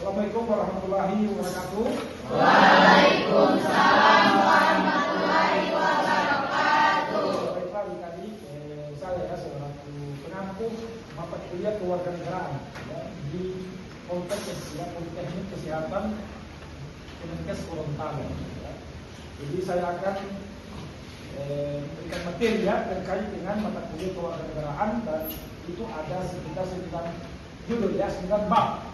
Assalamualaikum warahmatullahi wabarakatuh. Waalaikumsalam warahmatullahi wabarakatuh. Baiklah adik-adik, saya selaku pengampu mata kuliah kewarganegaraan di Politeknik Kesehatan Kemenkes Gorontalo. Jadi saya akan berikan materi terkait dengan mata kuliah kewarganegaraan, dan itu ada sekitar 9 judul 9 bab.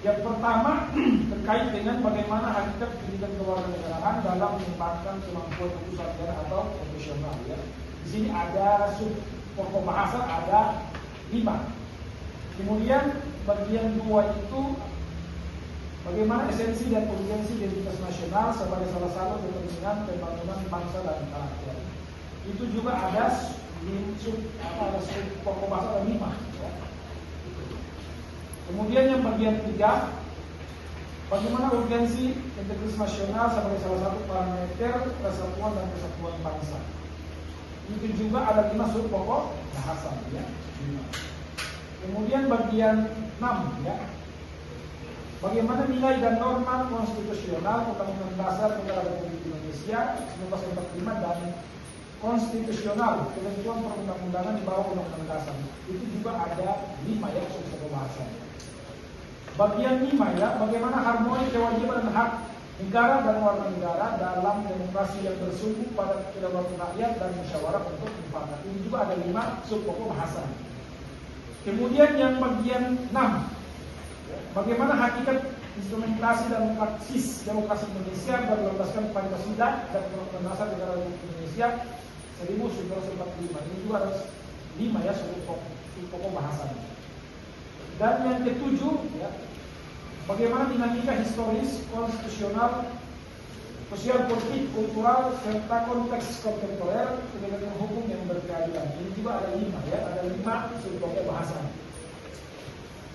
Yang pertama terkait dengan bagaimana hakikat pendidikan kewarganegaraan dalam mengembangkan kemampuan kesatuan atau profesional. Di sini ada pokok bahasa ada 5. Kemudian bagian 2 itu bagaimana esensi dan urgensi identitas nasional sebagai salah satu kepentingan pembangunan bangsa dan negara. Itu juga ada pokok bahasa ada 5. Kemudian yang bagian 3, bagaimana urgensi integritas nasional sebagai salah satu parameter persatuan dan kesatuan bangsa. Itu juga ada 5 sub pokok bahasa. Kemudian bagian 6, bagaimana nilai dan norma konstitusional Undang-Undang Dasar Negara Republik Indonesia 1945 dan konstitusional ketentuan perundang-undangan di bawah Undang-Undang Dasar. Itu juga ada 5 sub pokok bahasa. Bagian 5 bagaimana harmoni kewajiban dan hak negara dan warga negara dalam demokrasi yang bersumber pada kedaulatan rakyat dan musyawarah untuk mufakat. Ini juga ada 5 sub pokok bahasa. Kemudian yang bagian 6, bagaimana hakikat instrumentasi dan praksis demokrasi Indonesia berlandaskan Pancasila dan Undang-Undang Dasar Negara Republik Indonesia 1945. Ini juga ada 5 sub pokok bahasa. Dan yang ke-7, bagaimana dinamika historis, konstitusional, sosial, politik, kultural, serta konteks kontemporer penegakan hukum yang berkeadilan. Ini juga ada 5, ada 5 sub pokok bahasa.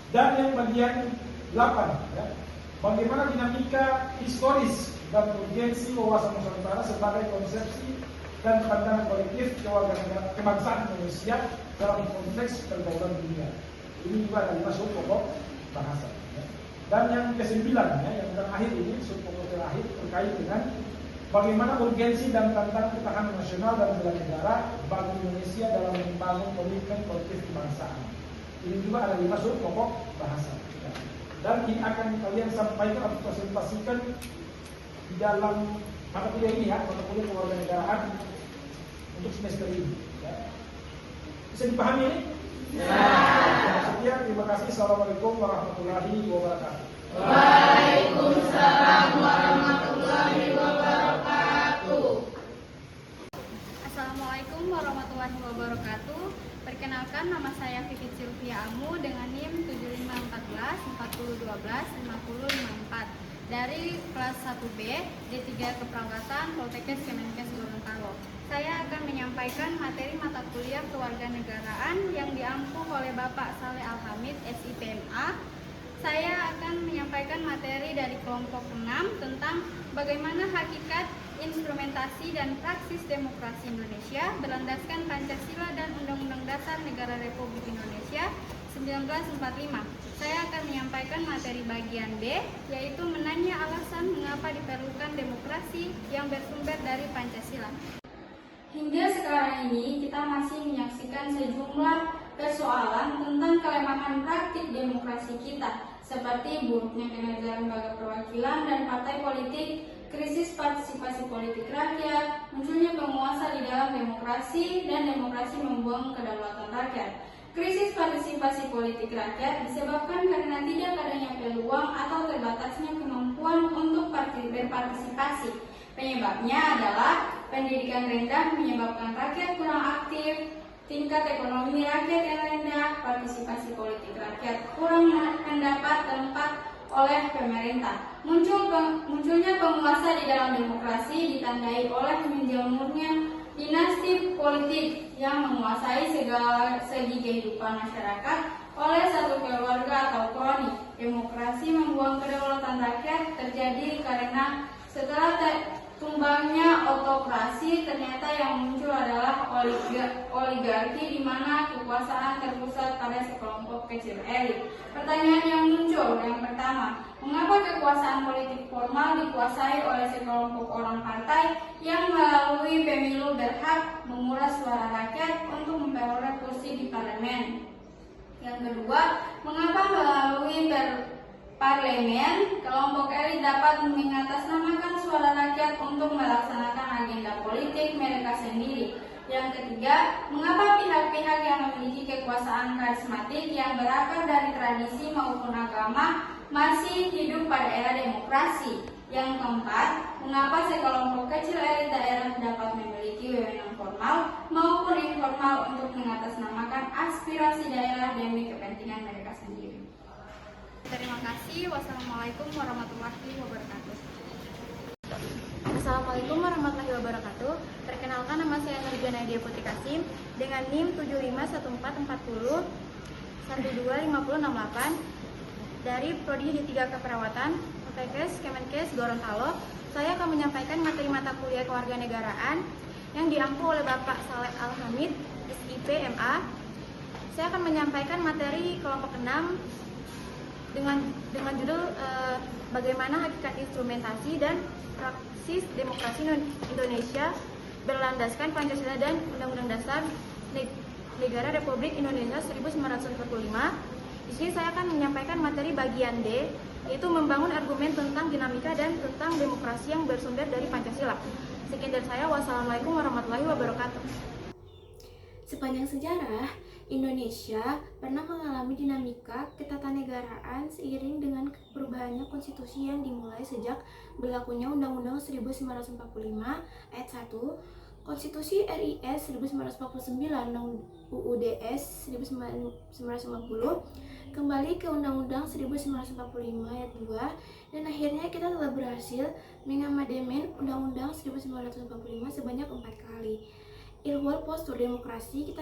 Dan yang bagian 8, bagaimana dinamika historis dan urgensi wawasan Nusantara sebagai konsepsi dan pandangan kolektif kewarganegaraan kebangsaan Indonesia dalam konteks pergaulan dunia. Ini juga ada 5 sub pokok bahasa. Dan yang ke-9, yang terakhir ini sub pokok terakhir terkait dengan bagaimana urgensi dan tantangan ketahanan nasional dan bela negara bagi Indonesia dalam membangun komitmen kolektif kebangsaan. Ini juga ada 5 sub pokok bahasa. Dan ini akan kalian sampaikan atau presentasikan di dalam mata kuliah ini, mata kuliah kewarganegaraan untuk semester ini. Bisa dipahami ini? Sekian, terima kasih. Assalamualaikum warahmatullahi wabarakatuh. Waalaikumsalam warahmatullahi wabarakatuh. Assalamualaikum warahmatullahi wabarakatuh. Perkenalkan, nama saya Vivi Sylvia Amu dengan NIM 7514 4012 5054 dari kelas 1B D3 Keperawatan Politeknik Kemenkes Gorontalo. Saya akan menyampaikan materi mata kuliah kewarganegaraan yang diampu oleh Bapak Saleh Alhamid, SIPMA. Saya akan menyampaikan materi dari kelompok 6 tentang bagaimana hakikat, instrumentasi, dan praksis demokrasi Indonesia berlandaskan Pancasila dan Undang-Undang Dasar Negara Republik Indonesia 1945. Saya akan menyampaikan materi bagian B, yaitu menanya alasan mengapa diperlukan demokrasi yang bersumber dari Pancasila. Hingga sekarang ini kita masih menyaksikan sejumlah persoalan tentang kelemahan praktik demokrasi kita, seperti buruknya kinerja lembaga perwakilan dan partai politik, krisis partisipasi politik rakyat, munculnya penguasa di dalam demokrasi, dan demokrasi membuang kedaulatan rakyat. Krisis partisipasi politik rakyat disebabkan karena tidak adanya peluang atau terbatasnya kemampuan untuk berpartisipasi. Penyebabnya adalah pendidikan rendah menyebabkan rakyat kurang aktif, tingkat ekonomi rakyat yang rendah, partisipasi politik rakyat kurang mendapat tempat oleh pemerintah. Munculnya penguasa di dalam demokrasi ditandai oleh menjamurnya dinasti politik yang menguasai segala segi kehidupan masyarakat oleh satu keluarga atau kroni. Demokrasi membuang kedaulatan rakyat terjadi karena Setelah tumbangnya otokrasi, ternyata yang muncul adalah oligarki, di mana kekuasaan terpusat pada sekelompok kecil elit. Pertanyaan yang muncul yang pertama, mengapa kekuasaan politik formal dikuasai oleh sekelompok orang partai yang melalui pemilu berhak menguras suara rakyat untuk memperoleh kursi di parlemen? Yang kedua, mengapa melalui parlemen, kelompok elit dapat mengatasnamakan suara rakyat untuk melaksanakan agenda politik mereka sendiri? Yang ketiga, mengapa pihak-pihak yang memiliki kekuasaan karismatik yang berakar dari tradisi maupun agama masih hidup pada era demokrasi? Yang keempat, mengapa sekelompok kecil elit daerah dapat memiliki wewenang formal maupun informal untuk mengatasnamakan aspirasi daerah demi kepentingan mereka sendiri? Terima kasih. Wassalamualaikum warahmatullahi wabarakatuh. Assalamualaikum warahmatullahi wabarakatuh. Perkenalkan, nama saya Nurja Nadia Putri Kasim dengan NIM 751440 125068 dari Prodi D3 Keperawatan Fakultas Kemenkes Gorontalo. Saya akan menyampaikan materi mata kuliah kewarganegaraan yang diampu oleh Bapak Saleh Al-Hamid, SIP MA. Saya akan menyampaikan materi kelompok 6 dengan judul bagaimana hakikat instrumentasi dan praksis demokrasi Indonesia berlandaskan Pancasila dan Undang-Undang Dasar Negara Republik Indonesia 1945. Di sini saya akan menyampaikan materi bagian D, yaitu membangun argumen tentang dinamika dan tentang demokrasi yang bersumber dari Pancasila. Sekian dari saya. Wassalamualaikum warahmatullahi wabarakatuh. Sepanjang sejarah, Indonesia pernah mengalami dinamika ketatanegaraan seiring dengan perubahannya konstitusi yang dimulai sejak berlakunya Undang-Undang 1945 ayat 1, Konstitusi RIS 1949 dan UUDS 1950, kembali ke Undang-Undang 1945 ayat 2, dan akhirnya kita telah berhasil mengamandemen Undang-Undang 1945 sebanyak 4 kali. Ilmu postur demokrasi kita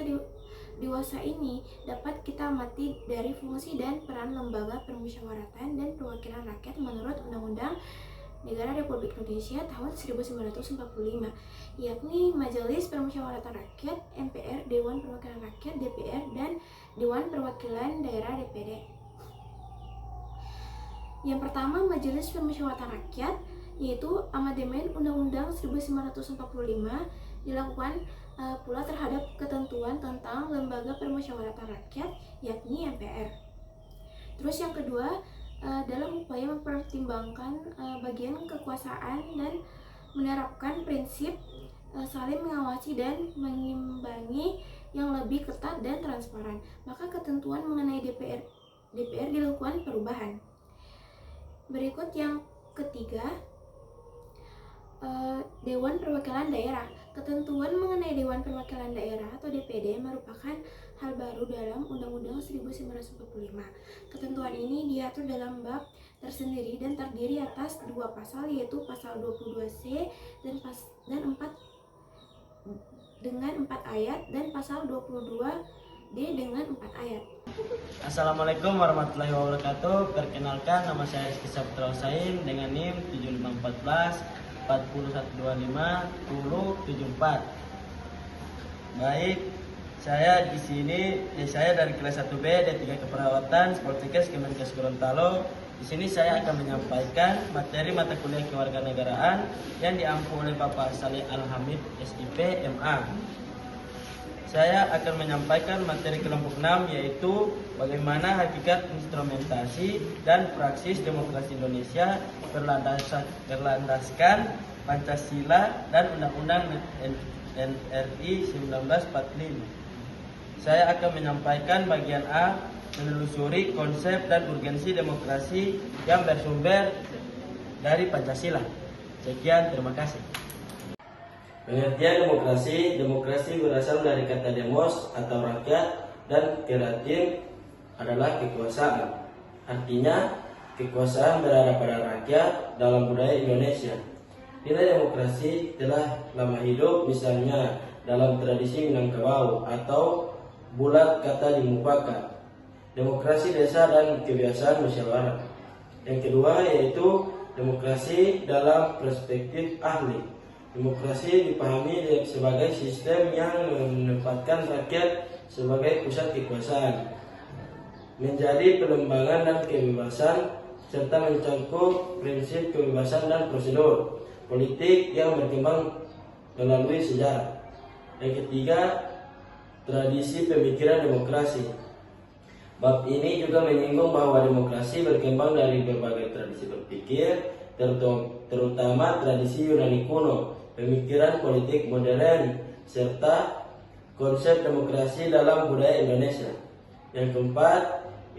dewasa ini dapat kita amati dari fungsi dan peran lembaga permusyawaratan dan perwakilan rakyat menurut Undang-Undang Negara Republik Indonesia tahun 1945, yakni Majelis Permusyawaratan Rakyat MPR, Dewan Perwakilan Rakyat DPR, dan Dewan Perwakilan Daerah DPD. Yang pertama, Majelis Permusyawaratan Rakyat, yaitu amandemen Undang-Undang 1945 dilakukan pula terhadap ketentuan tentang lembaga permusyawaratan rakyat, yakni MPR. Terus yang kedua, dalam upaya mempertimbangkan bagian kekuasaan dan menerapkan prinsip saling mengawasi dan mengimbangi yang lebih ketat dan transparan, maka ketentuan mengenai DPR dilakukan perubahan. Berikut yang ketiga, Dewan Perwakilan Daerah. Ketentuan mengenai Dewan Perwakilan Daerah atau DPD merupakan hal baru dalam Undang-Undang 1945. Ketentuan ini diatur dalam bab tersendiri dan terdiri atas 2 pasal, yaitu pasal 22C dan 4 dengan 4 ayat dan pasal 22D dengan 4 ayat. Assalamualaikum warahmatullahi wabarakatuh. Perkenalkan, nama saya Rizky Saputra Husain dengan NIM 7514 4125 1074. Baik, saya di sini saya dari kelas 1B D3 Keperawatan Fakultas Kemenkes Gorontalo. Di sini saya akan menyampaikan materi mata kuliah kewarganegaraan yang diampu oleh Bapak Saleh Al-Hamid SIP MA. Saya akan menyampaikan materi kelompok 6, yaitu bagaimana hakikat instrumentasi dan praksis demokrasi Indonesia berlandaskan Pancasila dan Undang-Undang NRI 1945. Saya akan menyampaikan bagian A, menelusuri konsep dan urgensi demokrasi yang bersumber dari Pancasila. Sekian, terima kasih. Pengertian demokrasi berasal dari kata demos atau rakyat dan keratin adalah kekuasaan. Artinya, kekuasaan berada pada rakyat dalam budaya Indonesia. Nilai demokrasi telah lama hidup, misalnya dalam tradisi Minangkabau atau bulat kata di Mufakat, demokrasi desa dan kebiasaan musyawarah. Yang kedua yaitu Demokrasi dalam perspektif ahli. Demokrasi dipahami sebagai sistem yang menempatkan rakyat sebagai pusat kekuasaan, menjadi pelembagaan dan kebebasan, serta mencakup prinsip kebebasan dan prosedur politik yang berkembang melalui sejarah. Yang ketiga, tradisi pemikiran demokrasi. Bab ini juga menyinggung bahwa demokrasi berkembang dari berbagai tradisi berpikir, terutama tradisi Yunani kuno, pemikiran politik modern, serta konsep demokrasi dalam budaya Indonesia. Yang keempat,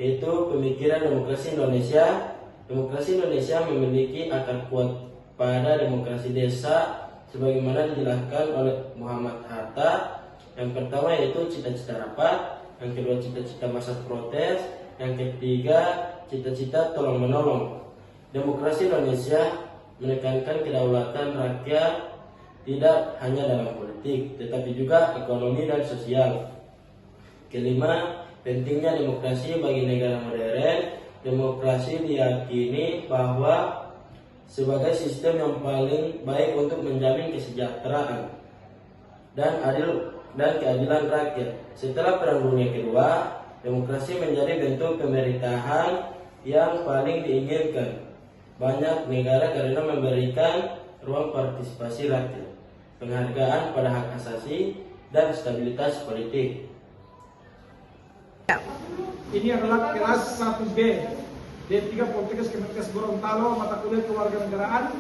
yaitu pemikiran demokrasi Indonesia. Demokrasi Indonesia memiliki akar kuat pada demokrasi desa, sebagaimana dijelaskan oleh Muhammad Hatta. Yang pertama yaitu cita-cita rapat, yang kedua cita-cita masa protes, yang ketiga cita-cita tolong-menolong. Demokrasi Indonesia menekankan kedaulatan rakyat tidak hanya dalam politik, tetapi juga ekonomi dan sosial. Kelima, pentingnya demokrasi bagi negara modern. Demokrasi diyakini bahwa sebagai sistem yang paling baik untuk menjamin kesejahteraan dan keadilan rakyat. Setelah Perang Dunia Kedua, demokrasi menjadi bentuk pemerintahan yang paling diinginkan banyak negara karena memberikan ruang partisipasi rakyat, penghargaan pada hak asasi, dan stabilitas politik. Ini adalah kelas 1B D3 Poltekkes Kemenkes Gorontalo, mata kuliah kewarganegaraan.